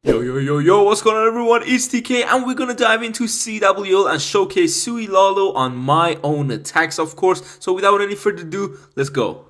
Yo, what's going on everyone? It's TK and we're gonna dive into CWL and showcase SUI Lalo on my own attacks, of course. So without any further ado, let's go.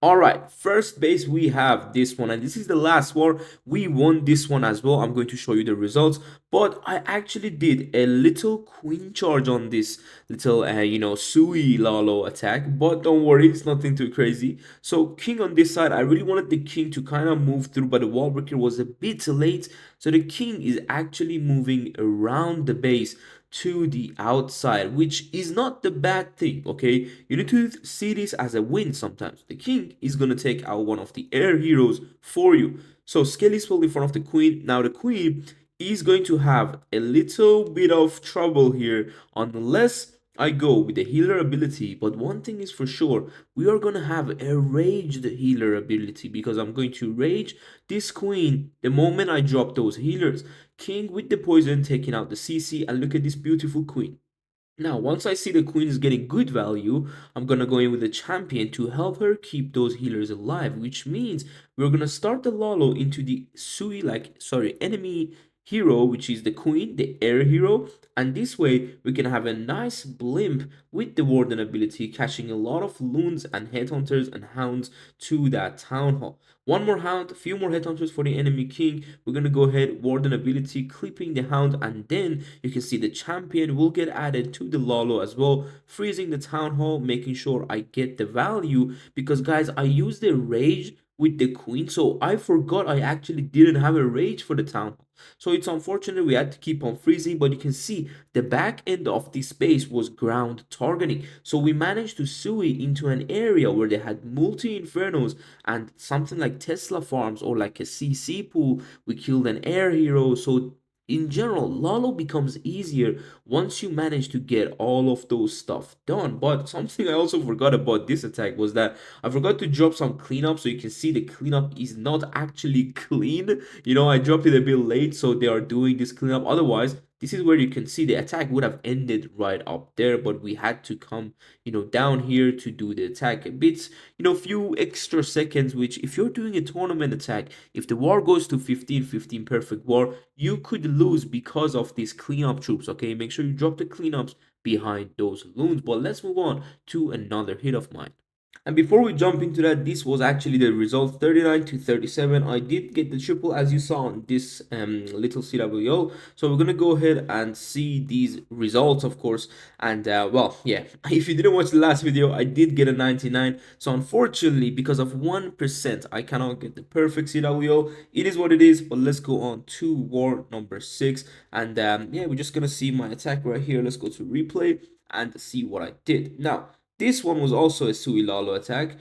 Alright, first base we have this one, and this is the last war. We won this one as well. I'm going to show you the results, but I actually did a little queen charge on this little Sui Lalo attack, but don't worry, it's nothing too crazy. So king on this side, I really wanted the king to kind of move through, but the wall breaker was a bit late, so the king is actually moving around the base to the outside, which is not the bad thing. Okay, you need to see this as a win. Sometimes the king is going to take out one of the air heroes for you. So Skelly spelled in front of the queen. Now the queen is going to have a little bit of trouble here unless I go with the healer ability. But one thing is for sure, we are going to have a raged healer ability, because I'm going to rage this queen the moment I drop those healers. King with the poison taking out the CC, and look at this beautiful queen. Now, once I see the queen is getting good value, I'm gonna go in with the champion to help her keep those healers alive, which means we're gonna start the Lalo into the enemy hero, which is the queen, the air hero, and this way we can have a nice blimp with the warden ability, catching a lot of loons and headhunters and hounds to that town hall. One more hound, a few more headhunters for the enemy king. We're gonna go ahead, warden ability, clipping the hound, and then you can see the champion will get added to the Lalo as well, freezing the town hall, making sure I get the value, because guys, I used the rage with the queen, so I forgot I actually didn't have a rage for the town hall. So it's unfortunate we had to keep on freezing, but you can see the back end of this base was ground targeting. So we managed to SUI into an area where they had multi-infernos and something like Tesla farms or like a CC pool. We killed an air hero. So in general, Lalo becomes easier once you manage to get all of those stuff done. But something I also forgot about this attack was that I forgot to drop some cleanup, so you can see the cleanup is not actually clean. I dropped it a bit late, so they are doing this cleanup. Otherwise, this is where you can see the attack would have ended right up there, but we had to come, down here to do the attack a bit, few extra seconds, which if you're doing a tournament attack, if the war goes to 15-15 perfect war, you could lose because of these cleanup troops. Okay, make sure you drop the cleanups behind those loons. But let's move on to another hit of mine. And before we jump into that, this was actually the result, 39-37. I did get the triple, as you saw on this little CWO. So we're gonna go ahead and see these results, of course. And well, yeah, if you didn't watch the last video, I did get a 99. So unfortunately, because of 1%, I cannot get the perfect CWO. It is what it is. But let's go on to war number 6. And yeah, we're just gonna see my attack right here. Let's go to replay and see what I did. Now, this one was also a Sui Lalo attack.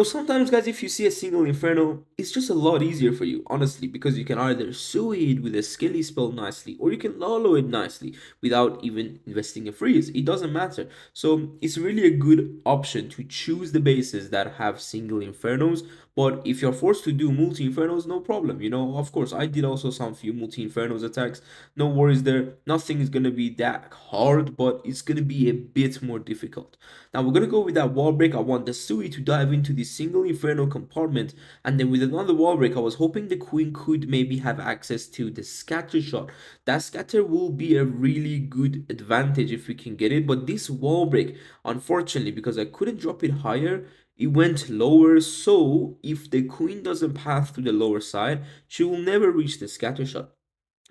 Sometimes, guys, if you see a single Inferno, it's just a lot easier for you, honestly, because you can either Sui it with a Skelly spell nicely, or you can Lalo it nicely without even investing a freeze. It doesn't matter. So it's really a good option to choose the bases that have single Infernos. But if you're forced to do multi-Infernos, no problem. Of course, I did also some few multi-Infernos attacks. No worries there. Nothing is going to be that hard, but it's going to be a bit more difficult. Now, we're going to go with that wall break. I want the Sui to dive into the single Inferno compartment. And then with another wall break, I was hoping the Queen could maybe have access to the scatter shot. That scatter will be a really good advantage if we can get it. But this wall break, unfortunately, because I couldn't drop it higher, it went lower, so if the queen doesn't pass to the lower side, she will never reach the scatter shot.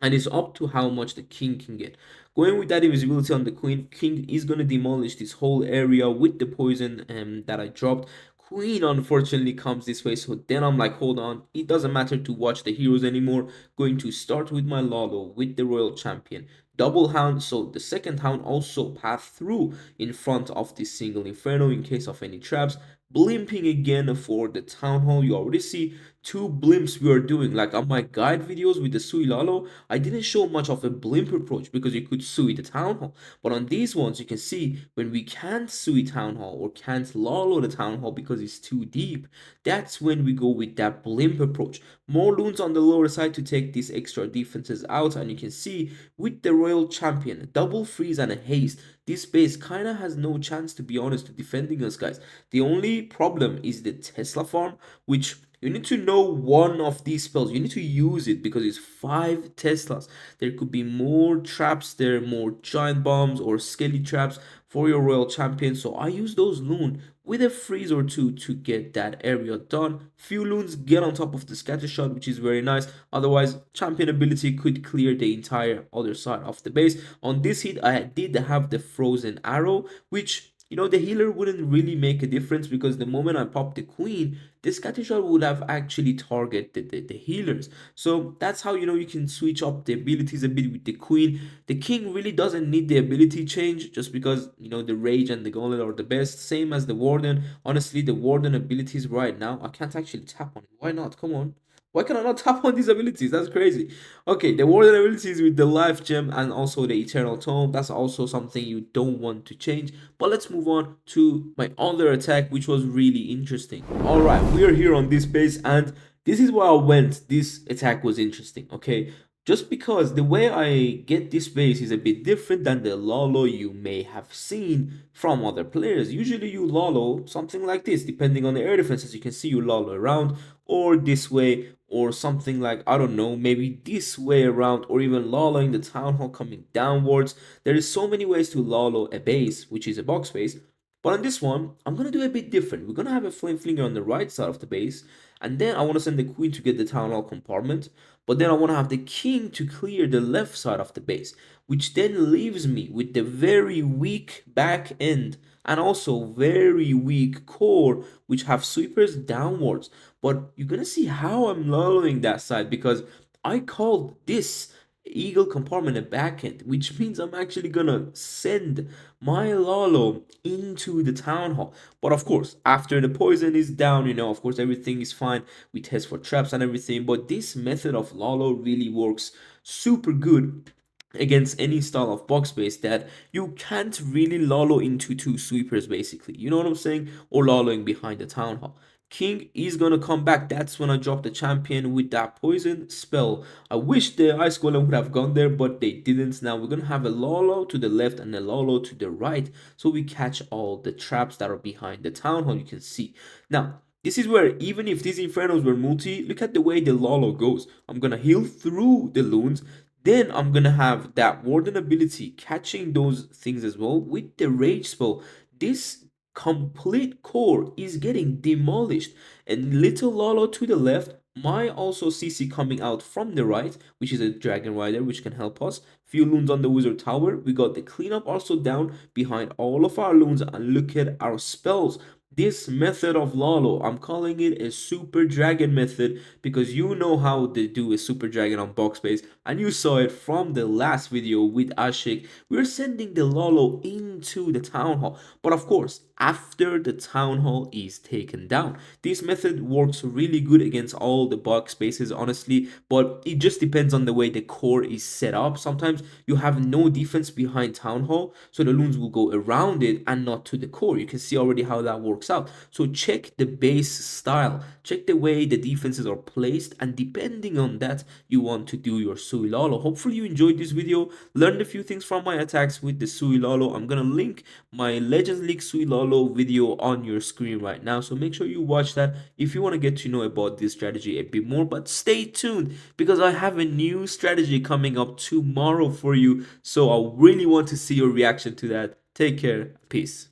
And it's up to how much the king can get. Going with that invisibility on the queen, king is going to demolish this whole area with the poison that I dropped. Queen unfortunately comes this way, so then I'm like, hold on, it doesn't matter to watch the heroes anymore. Going to start with my Lalo with the royal champion. Double hound, so the second hound also passed through in front of this single inferno in case of any traps. Blimping again for the town hall. You already see two blimps we are doing. Like on my guide videos with the Sui Lalo, I didn't show much of a blimp approach because you could Sui the town hall. But on these ones, you can see when we can't Sui town hall or can't Lalo the town hall because it's too deep, that's when we go with that blimp approach. More loons on the lower side to take these extra defenses out, and you can see with the royal champion, double freeze and a haste, this base kind of has no chance, to be honest, to defending us, guys. The only problem is the Tesla farm, which You need to know one of these spells. You need to use it because it's 5 Teslas. There could be more traps there, more giant bombs or skelly traps for your royal champion. So I use those loon with a freeze or two to get that area done. Few loons get on top of the scatter shot, which is very nice. Otherwise, champion ability could clear the entire other side of the base. On this hit, I did have the frozen arrow, which, the healer wouldn't really make a difference because the moment I pop the queen, the scatter shot would have actually targeted the healers. So that's how, you can switch up the abilities a bit with the queen. The king really doesn't need the ability change just because, the rage and the gauntlet are the best. Same as the warden. Honestly, the warden abilities right now, I can't actually tap on it. Why not? Come on. Why can I not tap on these abilities? That's crazy. Okay, the warden abilities with the life gem and also the eternal tome. That's also something you don't want to change. But let's move on to my other attack, which was really interesting. All right, we are here on this base, and this is where I went. This attack was interesting. Okay, just because the way I get this base is a bit different than the Lalo you may have seen from other players. Usually you Lalo something like this, depending on the air defenses. You can see you Lalo around or this way or something like, I don't know, maybe this way around, or even Laloing the town hall coming downwards. There is so many ways to Lalo a base, which is a box base. But on this one, I'm gonna do a bit different. We're gonna have a flame flinger on the right side of the base, and then I want to send the queen to get the town hall compartment. But then I want to have the king to clear the left side of the base, which then leaves me with the very weak back end and also very weak core, which have sweepers downwards. But you're gonna see how I'm lowering that side because I called this eagle compartment a backend, which means I'm actually gonna send my Lalo into the town hall. But of course, after the poison is down, of course, everything is fine. We test for traps and everything. But this method of Lalo really works super good against any style of box base that you can't really Lalo into two sweepers, basically. You know what I'm saying? Or Laloing behind the town hall. King is gonna come back. That's when I drop the champion with that poison spell. I wish the ice golem would have gone there, but they didn't. Now we're gonna have a Lalo to the left and a Lalo to the right, so we catch all the traps that are behind the town hall. You can see now. This is where even if these infernos were multi, look at the way the Lalo goes. I'm gonna heal through the loons. Then I'm gonna have that warden ability catching those things as well with the rage spell. This complete core is getting demolished, and little Lalo to the left, my also CC coming out from the right, which is a dragon rider which can help us. Few loons on the wizard tower. We got the cleanup also down behind all of our loons, and look at our spells. This method of Lalo, I'm calling it a super dragon method because you know how to do a super dragon on box base, and you saw it from the last video with Ashik. We're sending the Lalo into the town hall, but of course after the town hall is taken down. This method works really good against all the box bases, honestly, but it just depends on the way the core is set up. Sometimes you have no defense behind town hall, so the loons will go around it and not to the core. You can see already how that works out. So check the base style, check the way the defenses are placed, and depending on that, you want to do your SUI Lalo. Hopefully you enjoyed this video, learned a few things from my attacks with the SUI Lalo. I'm gonna link my Legends League SUI Lalo video on your screen right now, so make sure you watch that if you want to get to know about this strategy a bit more. But stay tuned because I have a new strategy coming up tomorrow for you, so I really want to see your reaction to that. Take care. Peace.